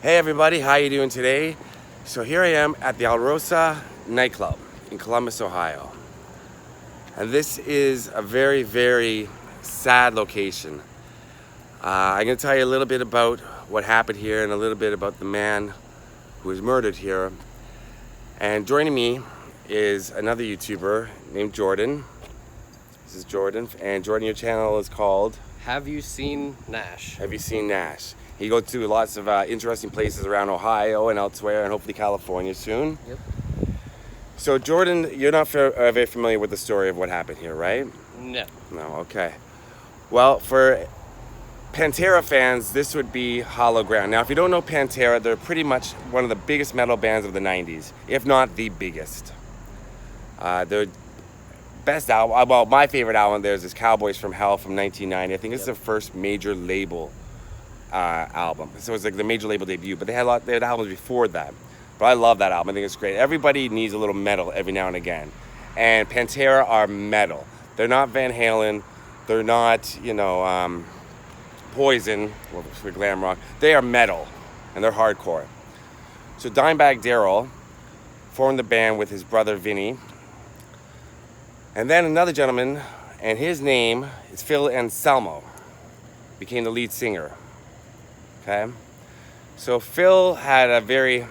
Hey everybody, how you doing today? So here I am at the Alrosa nightclub in Columbus, Ohio. And this is a very, very sad location. I'm going to tell you a little bit about what happened here and a little bit about the man who was murdered here. And joining me is another YouTuber named Jordan. This is Jordan, and Jordan, your channel is called Have You Seen Nash? Have You Seen Nash? He goes to lots of interesting places around Ohio and elsewhere, and hopefully California soon. Yep. So Jordan, you're not very familiar with the story of what happened here, right? No. No, okay. Well, for Pantera fans, this would be hollow ground. Now, if you don't know Pantera, they're pretty much one of the biggest metal bands of the 90s, if not the biggest. Their best album, well, my favorite album of theirs is Cowboys from Hell from 1990. I think it's their first major label album. So it's like the major label debut, but they had albums before that. But I love that album. I think it's great. Everybody needs a little metal every now and again. And Pantera are metal. They're not Van Halen. They're not, Poison, for glam rock. They are metal, and they're hardcore. So Dimebag Darrell formed the band with his brother Vinnie. And then another gentleman, and his name is Phil Anselmo, became the lead singer. Okay? So Phil had a very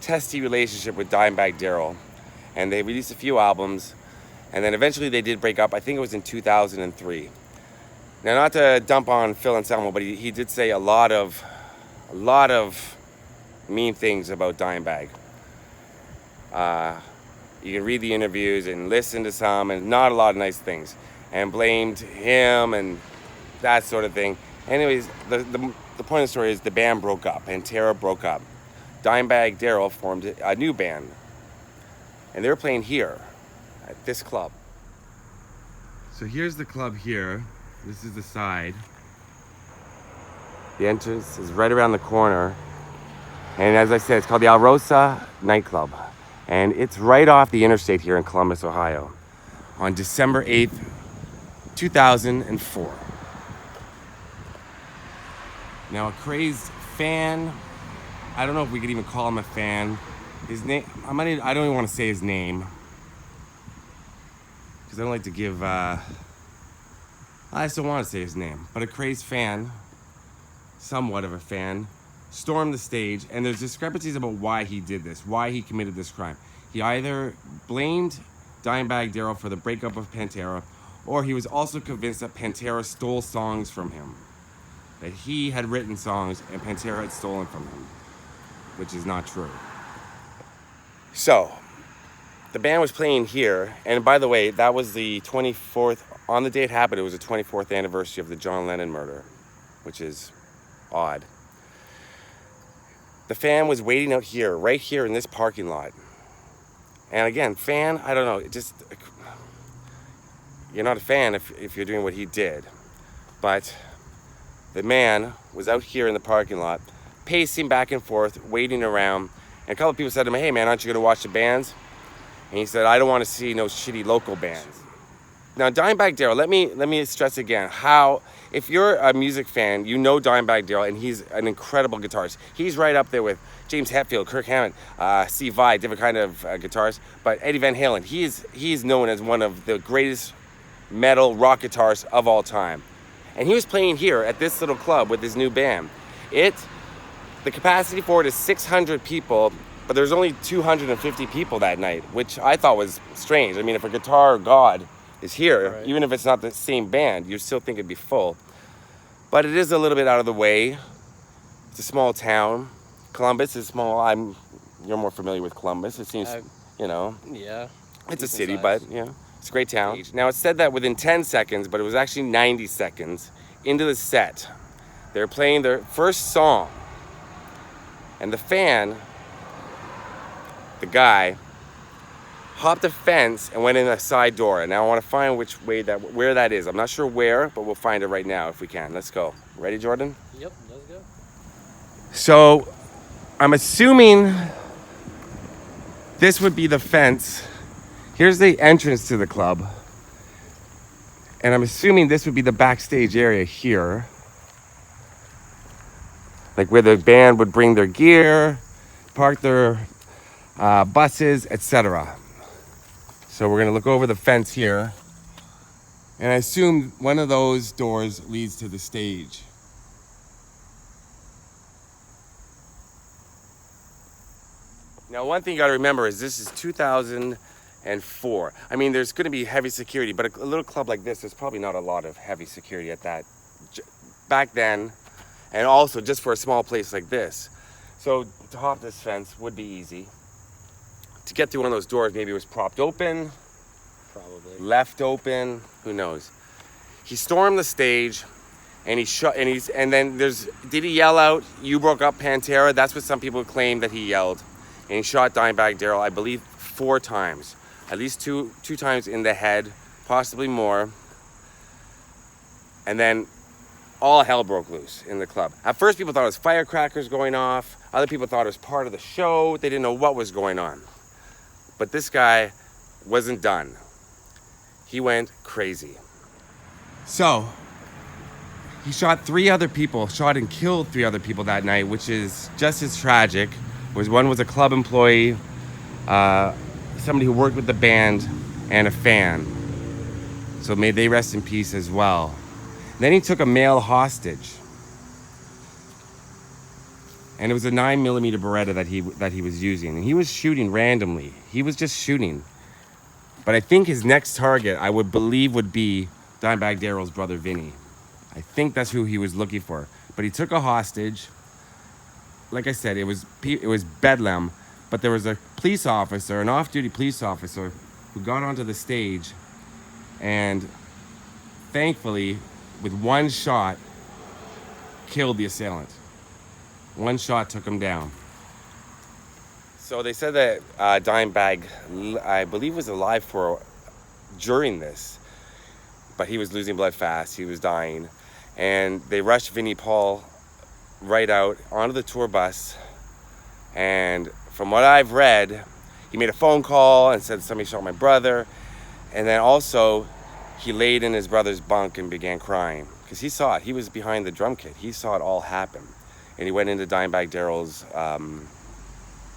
testy relationship with Dimebag Darrell, and they released a few albums, and then eventually they did break up. I think it was in 2003. Now, not to dump on Phil Anselmo, but he did say a lot of mean things about Dimebag. You can read the interviews and listen to some, and not a lot of nice things, and blamed him and that sort of thing. Anyways, the point of the story is the band broke up. Pantera broke up. Dimebag Darrell formed a new band, and they were playing here at this club. So here's the club here. This is the side. The entrance is right around the corner, and as I said, it's called the Alrosa nightclub, and it's right off the interstate here in Columbus, Ohio, on December 8th, 2004. Now, a crazed fan, I don't know if we could even call him a fan. His name, I don't even want to say his name, because I don't like to give, I just don't want to say his name. But a crazed fan, somewhat of a fan, stormed the stage, and there's discrepancies about why he did this, why he committed this crime. He either blamed Dimebag Darrell for the breakup of Pantera, or he was also convinced that Pantera stole songs from him. That he had written songs and Pantera had stolen from him, which is not true. So, the band was playing here, and by the way, that was the 24th, on the day it happened, it was the 24th anniversary of the John Lennon murder, which is odd. The fan was waiting out here, right here in this parking lot. And again, fan, I don't know, you're not a fan if you're doing what he did, but the man was out here in the parking lot, pacing back and forth, waiting around. And a couple of people said to him, "Hey man, aren't you going to watch the bands?" And he said, "I don't want to see no shitty local bands." Now, Dimebag Darrell, let me stress again how, if you're a music fan, you know Dimebag Darrell, and he's an incredible guitarist. He's right up there with James Hetfield, Kirk Hammett, Steve Vai, different kind of guitarists. But Eddie Van Halen, he's known as one of the greatest metal rock guitarists of all time. And he was playing here at this little club with his new band. The capacity for it is 600 people, but there's only 250 people that night, which I thought was strange. I mean, if a guitar god is here, right, even if it's not the same band, you'd still think it'd be full. But it is a little bit out of the way. It's a small town. Columbus is small. You're more familiar with Columbus. It seems, Yeah. It's a city, but it's a great town. Now, it said that within 10 seconds, but it was actually 90 seconds into the set, they were playing their first song. And the fan, the guy, hopped a fence and went in a side door. And now I want to find where that is. I'm not sure where, but we'll find it right now if we can. Let's go. Ready, Jordan? Yep, let's go. So, I'm assuming this would be the fence. Here's the entrance to the club. And I'm assuming this would be the backstage area here. like where the band would bring their gear, park their buses, etc. So we're gonna look over the fence here, and I assume one of those doors leads to the stage. Now, one thing you gotta remember is this is 2004. I mean, there's gonna be heavy security, but a little club like this, there's probably not a lot of heavy security at that back then, and also just for a small place like this. So to hop this fence would be easy. To get through one of those doors, maybe it was propped open, Probably. left open, who knows. He stormed the stage, and he shot, and then did he yell out, "You broke up Pantera"? That's what some people claim that he yelled. And he shot Dimebag Darrell, I believe, 4 times. At least two times in the head, possibly more. And then all hell broke loose in the club. At first, people thought it was firecrackers going off. Other people thought it was part of the show. They didn't know what was going on. But this guy wasn't done. He went crazy. So, he shot and killed 3 other people that night, which is just as tragic. One was a club employee, somebody who worked with the band, and a fan. So may they rest in peace as well. Then he took a male hostage. And it was a 9mm Beretta that he was using. And he was shooting randomly. He was just shooting. But I think his next target, I would believe, would be Dimebag Darrell's brother, Vinnie. I think that's who he was looking for. But he took a hostage. Like I said, it was bedlam. But there was a police officer, an off-duty police officer, who got onto the stage. And thankfully, with one shot, killed the assailant. One shot took him down. So they said that Dimebag, I believe, was alive during this, but he was losing blood fast. He was dying, and they rushed Vinnie Paul right out onto the tour bus. And from what I've read, he made a phone call and said somebody shot my brother, and then also he laid in his brother's bunk and began crying because he saw it. He was behind the drum kit. He saw it all happen. And he went into Dimebag Darrell's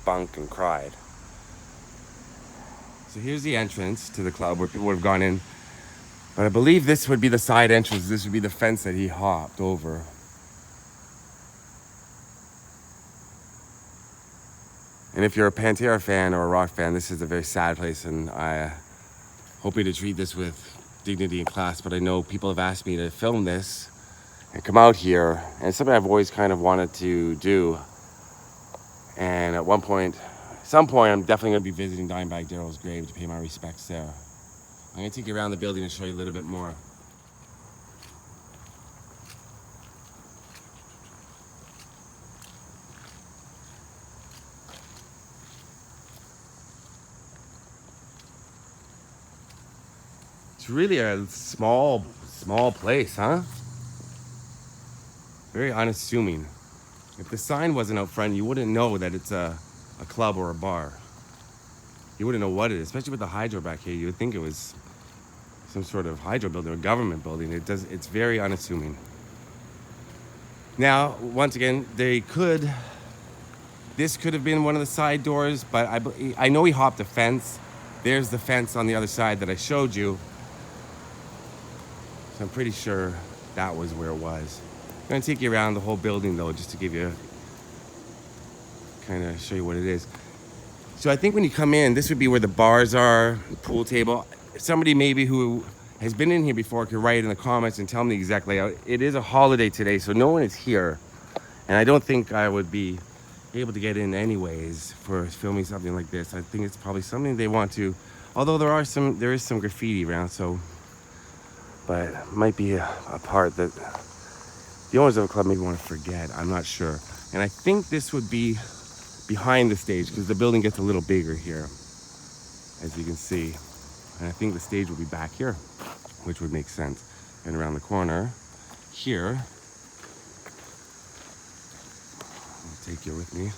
bunk and cried. So here's the entrance to the club where people would have gone in. But I believe this would be the side entrance. This would be the fence that he hopped over. And if you're a Pantera fan or a rock fan, this is a very sad place. And I hope you to treat this with dignity and class. But I know people have asked me to film this and come out here, and it's something I've always kind of wanted to do. And at some point, I'm definitely going to be visiting Dimebag Darrell's grave to pay my respects there. I'm going to take you around the building and show you a little bit more. It's really a small place, huh? Very unassuming. If the sign wasn't out front, you wouldn't know that it's a club or a bar. You wouldn't know what it is, especially with the hydro back here. You would think it was some sort of hydro building or government building. It's very unassuming. Now, once again, this could have been one of the side doors, but I know he hopped a fence. There's the fence on the other side that I showed you. So I'm pretty sure that was where it was. I'm going to take you around the whole building, though, just to show you what it is. So I think when you come in, this would be where the bars are, the pool table. Somebody maybe who has been in here before could write in the comments and tell me the exact layout. It is a holiday today, so no one is here. And I don't think I would be able to get in anyways for filming something like this. I think it's probably something they want to, although there is some graffiti around, but it might be a part that the owners of the club maybe want to forget. I'm not sure. And I think this would be behind the stage because the building gets a little bigger here, as you can see. And I think the stage will be back here, which would make sense. And around the corner here, I'll take you with me,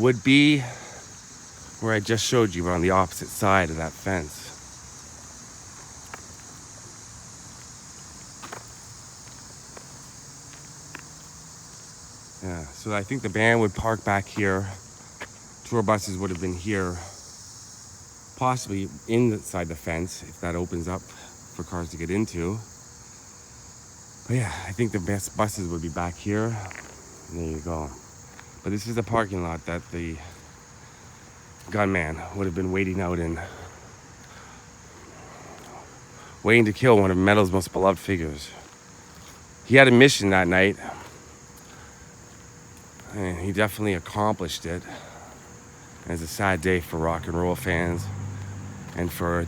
would be where I just showed you, but on the opposite side of that fence. Yeah, so I think the band would park back here. Tour buses would have been here, possibly inside the fence if that opens up for cars to get into. But yeah, I think the best buses would be back here. And there you go. But this is the parking lot that the gunman would have been waiting out in, waiting to kill one of metal's most beloved figures. He had a mission that night, and he definitely accomplished it. And it's a sad day for rock and roll fans and for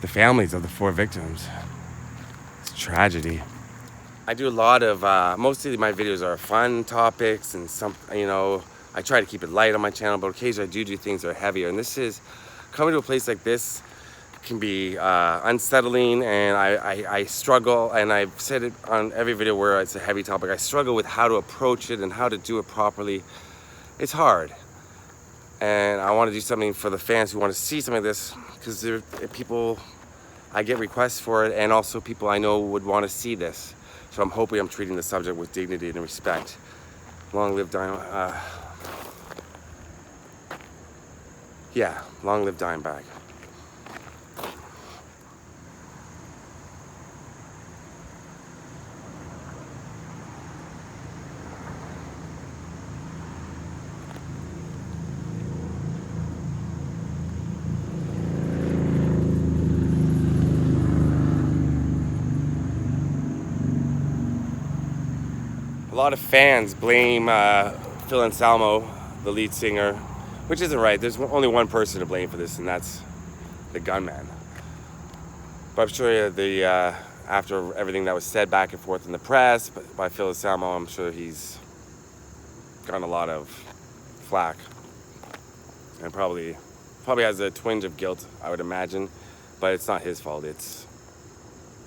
the families of the 4 victims. It's a tragedy. I do a lot of, mostly my videos are fun topics and some, you know, I try to keep it light on my channel, but occasionally I do things that are heavier. And this is, coming to a place like this can be unsettling, and I struggle, and I've said it on every video where it's a heavy topic, I struggle with how to approach it and how to do it properly. It's hard. And I want to do something for the fans who want to see something like this, because there are people, I get requests for it, and also people I know would want to see this. So I'm hoping I'm treating the subject with dignity and respect. Long live yeah, long live Dimebag. A lot of fans blame Phil Anselmo, the lead singer, which isn't right. There's only one person to blame for this, and that's the gunman. But I'm sure after everything that was said back and forth in the press by Phil Anselmo, I'm sure he's gotten a lot of flack, and probably has a twinge of guilt, I would imagine. But it's not his fault. It's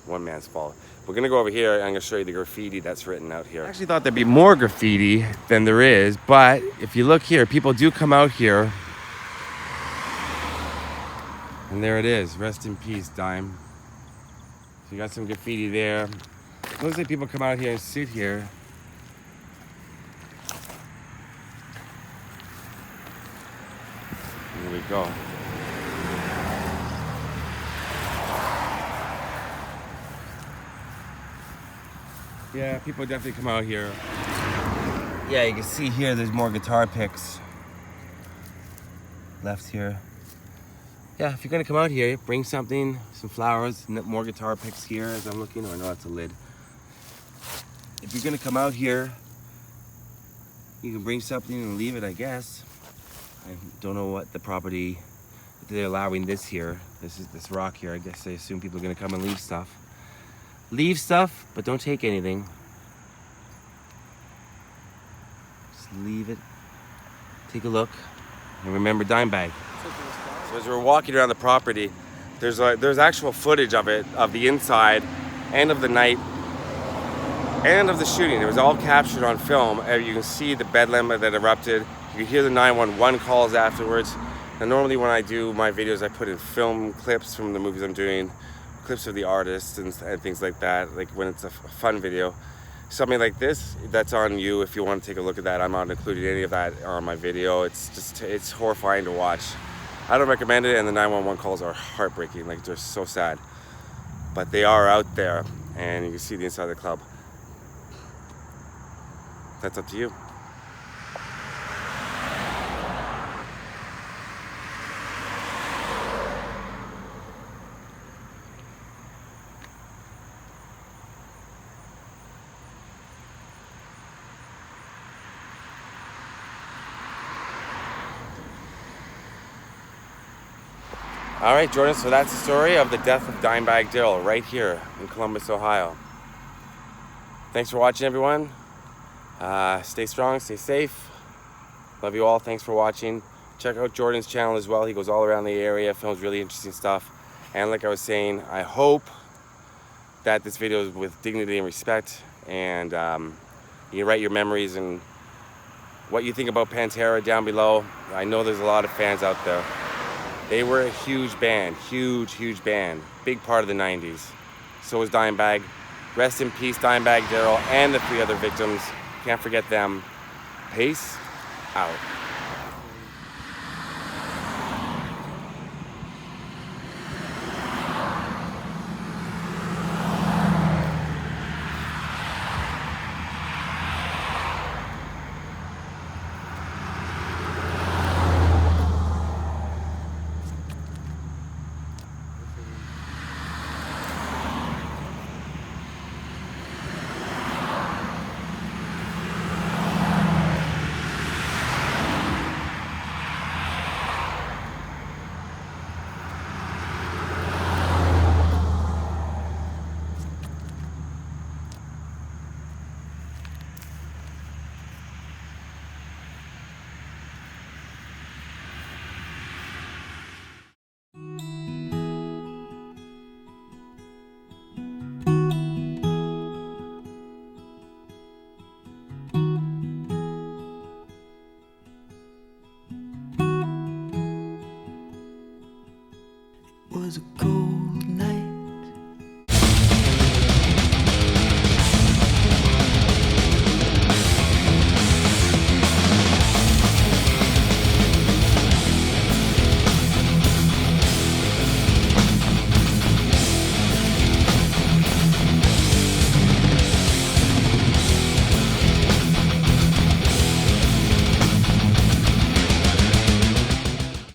one man's fault. We're gonna go over here and I'm gonna show you the graffiti that's written out here. I actually thought there'd be more graffiti than there is, but if you look here, people do come out here. And there it is, rest in peace, Dime. So you got some graffiti there. Looks like people come out here and sit here. There we go. Yeah, people definitely come out here. Yeah, you can see here there's more guitar picks left here. Yeah, if you're gonna come out here, bring something, some flowers, more guitar picks here as I'm looking. Oh no, that's a lid. If you're gonna come out here, you can bring something and leave it, I guess. I don't know what the property, if they're allowing this here. This rock here, I guess they assume people are gonna come and leave stuff. Leave stuff, but don't take anything. Just leave it. Take a look, and remember Dimebag. So as we're walking around the property, there's actual footage of it, of the inside, and of the night, and of the shooting. It was all captured on film. You can see the bedlam that erupted. You can hear the 911 calls afterwards. And normally when I do my videos, I put in film clips from the movies I'm doing, clips of the artists and things like that, like when it's a fun video. Something like this, that's on you if you want to take a look at that. I'm not including any of that on my video. It's horrifying to watch. I don't recommend it, and the 911 calls are heartbreaking, like they're so sad. But they are out there, and you can see the inside of the club. That's up to you. All right, Jordan, so that's the story of the death of Dimebag Darrell right here in Columbus, Ohio. Thanks for watching, everyone. Stay strong, stay safe. Love you all. Thanks for watching. Check out Jordan's channel as well. He goes all around the area, films really interesting stuff. And like I was saying, I hope that this video is with dignity and respect, and you write your memories and what you think about Pantera down below. I know there's a lot of fans out there. They were a huge band, huge band, big part of the 90s. So was Dimebag. Rest in peace, Dimebag Darrell, and the 3 other victims. Can't forget them. Peace out.